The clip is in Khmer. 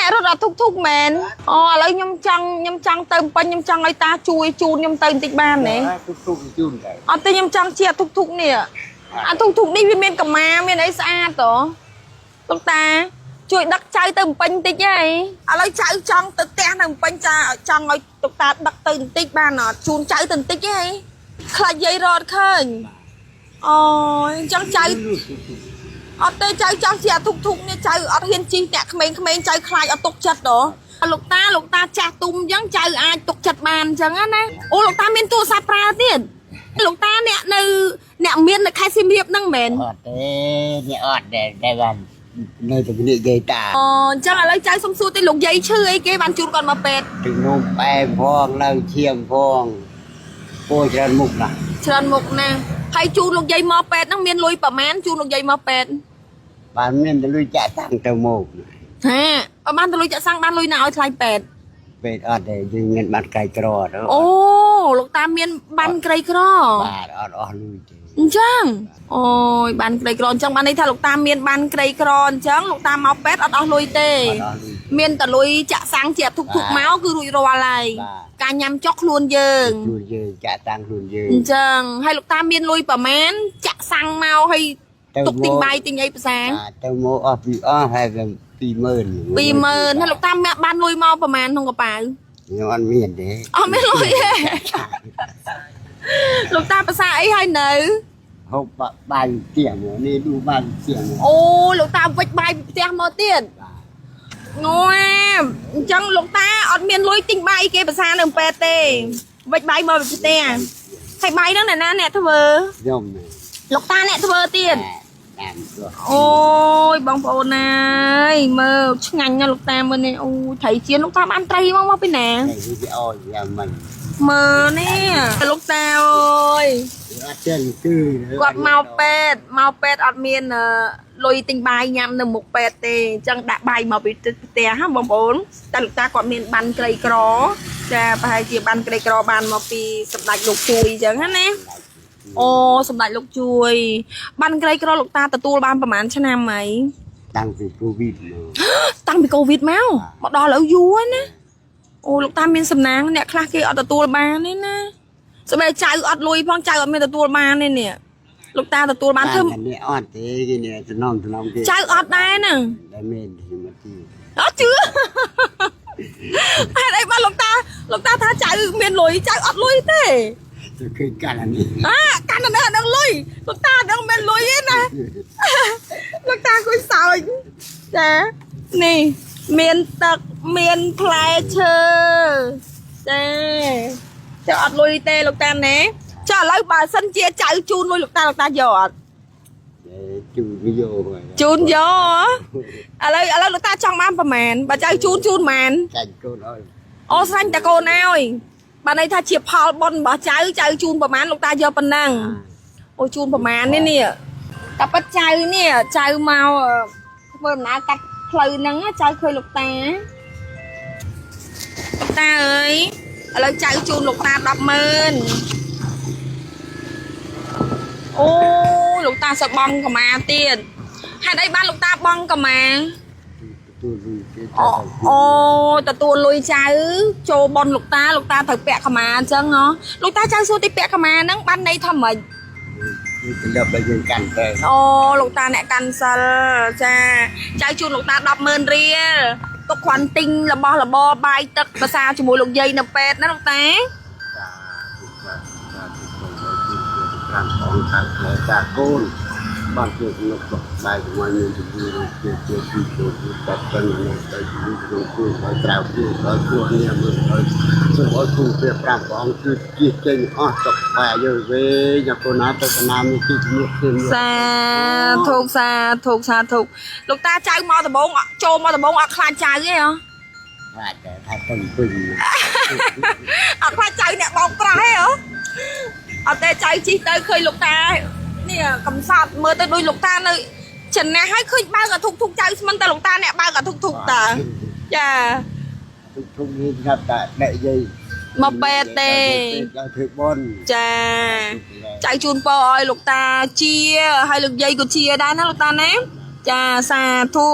អ្នករត់អត់ធុកមែនអូឥឡូវខ្ញុំចង់ទៅពេញខ្ញុំចង់ឲ្យតាជួយជូនខ្ញុំទៅបន្តិចបានទេធុកជូនដែរអត់ទេខ្ញុំចង់ជាធុកនេះអាធុកនេះវាមានកម្មាមានអីស្អាតតលោកតាជួយដឹកចៅទៅពេញបន្តិចហីឥឡូវចៅចង់ទៅផ្ទះនៅពេញចាចង់ឲ្យលោកតាដឹកទៅបន្តិចបានអត់ជូនចៅទៅបន្តិចហីខ្លាចយាយរត់ឃើញអូអញ្ចឹងចៅអត់ទេចៅចង់ជាអាធុកនេះចៅអត់ហ៊ានជិះអ្នកក្មេងចៅខ្លាចអត់ទុកចិត្តហ៎លោកតាចាស់ទុំអញ្ចឹងចៅអាចទុកចិត្តបានអញ្ចឹងណាអូលោកតាមានទូរស័ព្ទប្រើទៀតលោកតាអ្នកមាននៅខេត្តសៀមរាបហ្នឹងមែនអត់ទេនេះអត់ដែរបាននៅតែនេះយាយតាអូអញ្ចឹងឥឡូវចៅសុំសួរទៅលោកយាយឈឺអីគេបានជូនគាត់មកពេទ្យទឹកនោមផ្អែមផងនៅឈាមផងពោះច្រើនមុខណាហើយជូនលោកយាយមកពេទ្យហ្នឹងមានលុយប្រមាណជូនលោកយាយមកពេទ្យបានមានតែលុយចាក់តាំងទៅមកហាបានតែលុយចាក់សាំងបានលុយណាឲ្យថ្លៃពេទ្យអត់ទេយើងមានបានក្រីក្រទៅអូលោកតាមានបានក្រីក្របាទអត់អស់លុយទេអញ្ចឹងអូយបានក្រីក្រអញ្ចឹងបានន័យថាលោកតាមានបានក្រីក្រអញ្ចឹងលោកតាមកពេទ្យអត់អស់លុយទេមានតែលុយចាក់សាំងជាធុកមកគឺរួចរាល់ហើយការញ៉ាំចុកខ្លួនយើងចាក់តាំងខ្លួនយើងអញ្ចឹងហើយលោកតាមានលុយប្រមាណចាក់សាំងមកហើយទុកទិញបាយទិញអីភាសាទៅមកអស់ពីអស់ហើយ20000ហើយលោកតាបានលុយមកប្រមាណក្នុងកប៉ៅខ្ញុំអត់មានទេអត់មានលុយទេលោកតាភាសាអីហើយនៅហូបបាយផ្ទះនេះឌូបាយផ្ទះអូលោកតាវិចបាយពីផ្ទះមកទៀតងូអញ្ចឹងលោកតាអត់មានលុយទិញបាយគេភាសានៅពេទ្យទេវិចបាយមកពីផ្ទះហើយបាយហ្នឹងអ្នកធ្វើខ្ញុំលោកតាអ្នកធ្វើទៀតអូយបងប្អូនអើយមើលឆ្ងាញ់ណាស់លោកតាមើលនេះអូត្រីជៀនលោកតាបានត្រីមកពីណាត្រីអូយយ៉ាងម៉េចមើលនេះលោកតាអើយអត់ចេះគឺគាត់មកពេទ្យអត់មានលុយទិញបាយញ៉ាំនៅមុខពេទ្យទេអញ្ចឹងដាក់បាយមកពីផ្ទះហ៎បងប្អូនតែលោកតាគាត់មានបានក្រីក្រចាប្រហែលជាបានក្រីក្របានមកពីសម្ដេចលោកជួយអញ្ចឹងណាអូសម្ដេចលោកជួយបានក្រីក្រលោកតាទទួលបានប្រហែលឆ្នាំអីតាំងពីកូវីដមកដល់ឥឡូវយូរណាអូលោកតាមានសំណាងអ្នកខ្លះគេអត់ទទួលបានទេណាស្បែកចៅអត់លុយផងចៅអត់មានទទួលបានទេនេះលោកតាទទួលបានធ្វើនេះអត់ទេគេនេះសំណងគេចៅអត់ដែរហ្នឹងតែមានមកទីអត់ជឿហេតុអីបានលោកតាថាចៅមានលុយចៅអត់លុយទេទៅឃើញកាន់អានេះកាន់អានេះដឹងលុយលោកតាដឹងមានលុយទេណាលោកតាគួយសើចចានេះមានទឹកមានផ្លែឈើចាអត់លុយទេលោកតាណាចាឥឡូវបើសិនជាចៅជូនលុយលោកតាយកអត់ជូនយកឥឡូវលោកតាចង់បានប្រហែលបើចៅជូនប៉ុន្មានចាញ់កូនឲ្យអូស្រាញ់តែកូនឲ្យបានន័យថាជាផលបុណ្យរបស់ចៅជូនប្រហែលលោកតាយកប៉ុណ្ណឹងអូជូនប្រហែលនេះតែប៉ិតចៅនេះចៅមកធ្វើដំណើរកាត់ផ្លូវហ្នឹងចៅឃើញលោកតាអើយឥឡូវចៅជូនលោកតា100000អូលោកតាសបង់កម្មាទៀតហេតុអីបានលោកតាបង់កម្មាអូទទួលលុយចៅចូលបនលោកតាត្រូវពាក់កម្មាអញ្ចឹងហ៎លោកតាចៅសួរទីពាក់កម្មាហ្នឹងបានន័យថាម៉េចលឹបឲ្យយើងកាន់ទៅអូលោកតាអ្នកកាន់សិលចាចៅជូនលោកតា100000រៀលទុកគ្រាន់ទិញរបស់របរបាយទឹកភាសាជាមួយលោកយាយនៅពេទ្យណាលោកតាតាមបងខាងផ្លែតាកូនបានជួយលោកបាយជាមួយនឹងជំនួយជាពីទៅតែប៉ុណ្ណឹងទៅជួយឲ្យក្រៅឲ្យខ្លួននេះមើលឲ្យសូមឲ្យគូព្រះ5ព្រះអង្គជួយជិះចេញអស់ទុកបាយយើវិញយកកូនណាទៅស្នាមនេះទីនេះសាធុលោកតាចៅមកដំបងចូលមកដំបងអត់ខ្លាចចៅទេហ៎ខ្លាចតែថាទៅពេញអត់ខ្លាចចៅអ្នកបោកប្រាស់ទេហ៎អត់ទេចៅជីទៅឃើញលោកតានេះកំសត់មើលទៅដូចលោកតានៅចំណេះឲ្យឃើញបើកធុកចៅស្មិនតែលោកតាអ្នកបើកធុកតាចាធុកនេះថាតែអ្នកយាយមកពេទ្យទេដល់ធ្វើបុណ្យចាចៅជូនពរឲ្យលោកតាជាហើយលោកយាយក៏ជាដែរណាលោកតាណាចាសាធុ